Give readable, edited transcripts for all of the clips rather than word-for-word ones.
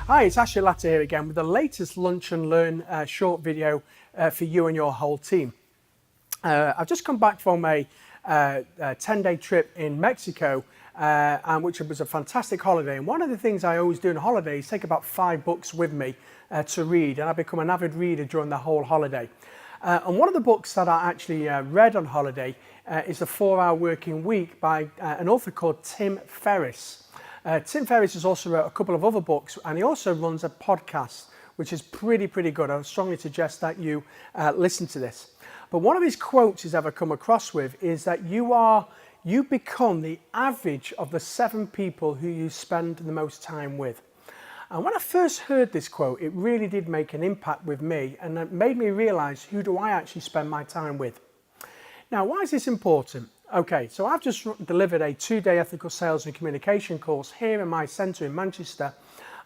Hi, it's Ashley Latta here again with the latest Lunch and Learn short video for you and your whole team. I've just come back from a 10-day trip in Mexico, which was a fantastic holiday. And one of the things I always do on holiday is take about 5 books with me to read, and I become an avid reader during the whole holiday. And one of the books that I actually read on holiday is The 4-Hour Working Week by an author called Tim Ferriss. Tim Ferriss has also wrote a couple of other books, and he also runs a podcast, which is pretty good. I would strongly suggest that you listen to this. But one of his quotes he's ever come across with is that you become the average of the 7 people who you spend the most time with. And when I first heard this quote, it really did make an impact with me, and it made me realize, who do I actually spend my time with? Now, why is this important? Okay, so I've just delivered a 2-day ethical sales and communication course here in my centre in Manchester,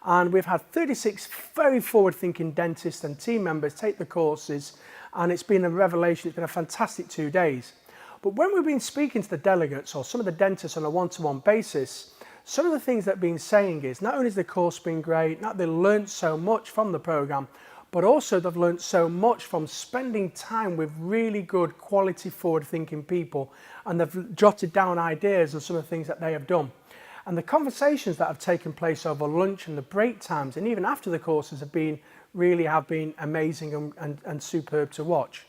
and we've had 36 very forward-thinking dentists and team members take the courses, and it's been a revelation. It's been a fantastic 2 days. But when we've been speaking to the delegates or some of the dentists on a one-to-one basis, some of the things that they've been saying is not only has the course been great, not they learned so much from the programme, but also they've learned so much from spending time with really good quality forward-thinking people, and they've jotted down ideas of some of the things that they have done. And the conversations that have taken place over lunch and the break times and even after the courses have been amazing and superb to watch.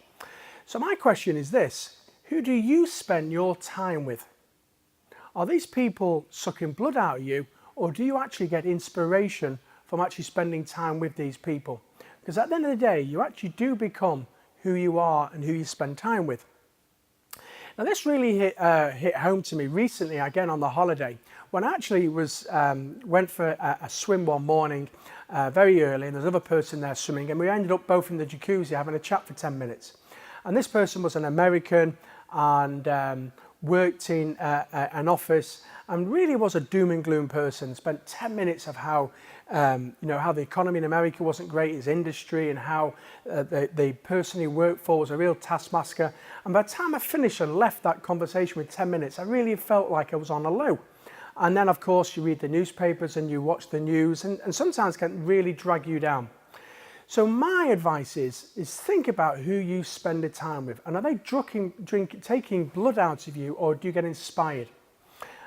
So my question is this: who do you spend your time with? Are these people sucking blood out of you, or do you actually get inspiration from actually spending time with these people? Because at the end of the day, you actually do become who you are and who you spend time with. Now, this really hit home to me recently, again on the holiday, when I actually went for a swim one morning very early, and there's another person there swimming, and we ended up both in the jacuzzi having a chat for 10 minutes. And this person was an American and worked in an office and really was a doom and gloom person. Spent 10 minutes of how the economy in America wasn't great, his industry, and how the person he worked for was a real taskmaster. And by the time I finished and left that conversation with 10 minutes, I really felt like I was on a low. And then, of course, you read the newspapers and you watch the news, and sometimes can really drag you down. So my advice is think about who you spend the time with. And are they taking blood out of you, or do you get inspired?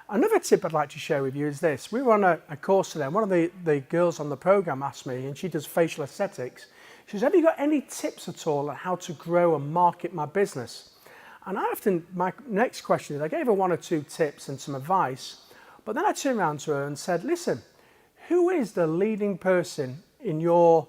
Another tip I'd like to share with you is this. We were on a course today, and one of the girls on the programme asked me, and she does facial aesthetics, she says, have you got any tips at all on how to grow and market my business? And my next question is, I gave her 1 or 2 tips and some advice, but then I turned around to her and said, listen, who is the leading person in your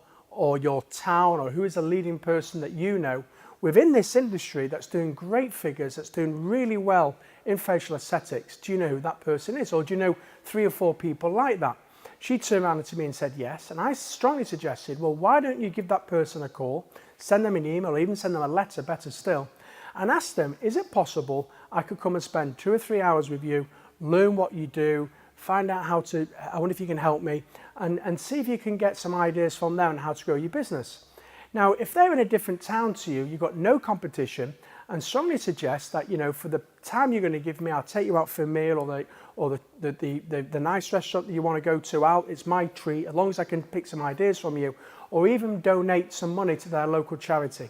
town, or who is the leading person that you know within this industry that's doing great figures, that's doing really well in facial aesthetics? Do you know who that person is, or do you know 3 or 4 people like that? She turned around to me and said yes, and I strongly suggested, well, why don't you give that person a call, send them an email, or even send them a letter, better still, and ask them, is it possible I could come and spend 2 or 3 hours with you, learn what you do, find out I wonder if you can help me, and see if you can get some ideas from them on how to grow your business. Now, if they're in a different town to you, you've got no competition, and strongly suggest that, for the time you're going to give me, I'll take you out for a meal, or the nice restaurant that you want to go to out. It's my treat, as long as I can pick some ideas from you, or even donate some money to their local charity.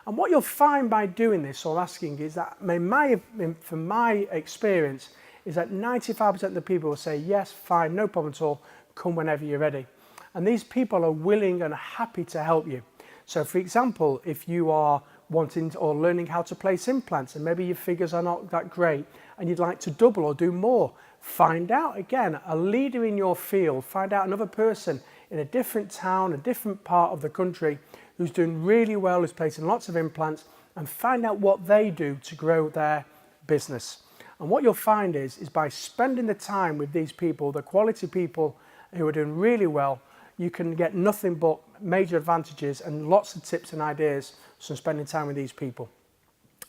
And what you'll find by doing this or asking is that, from my experience, is that 95% of the people will say, yes, fine, no problem at all, come whenever you're ready. And these people are willing and happy to help you. So for example, if you are wanting or learning how to place implants, and maybe your figures are not that great, and you'd like to double or do more, find out, again, a leader in your field, find out another person in a different town, a different part of the country, who's doing really well, who's placing lots of implants, and find out what they do to grow their business. And what you'll find is by spending the time with these people, the quality people who are doing really well, you can get nothing but major advantages and lots of tips and ideas from spending time with these people.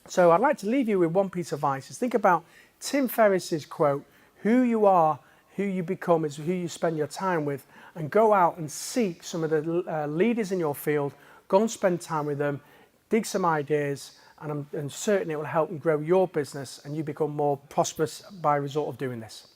So I'd like to leave you with one piece of advice. Is think about Tim Ferriss's quote, who you are, who you become is who you spend your time with, and go out and seek some of the leaders in your field, go and spend time with them, dig some ideas, and certainly it will help grow your business, and you become more prosperous by result of doing this.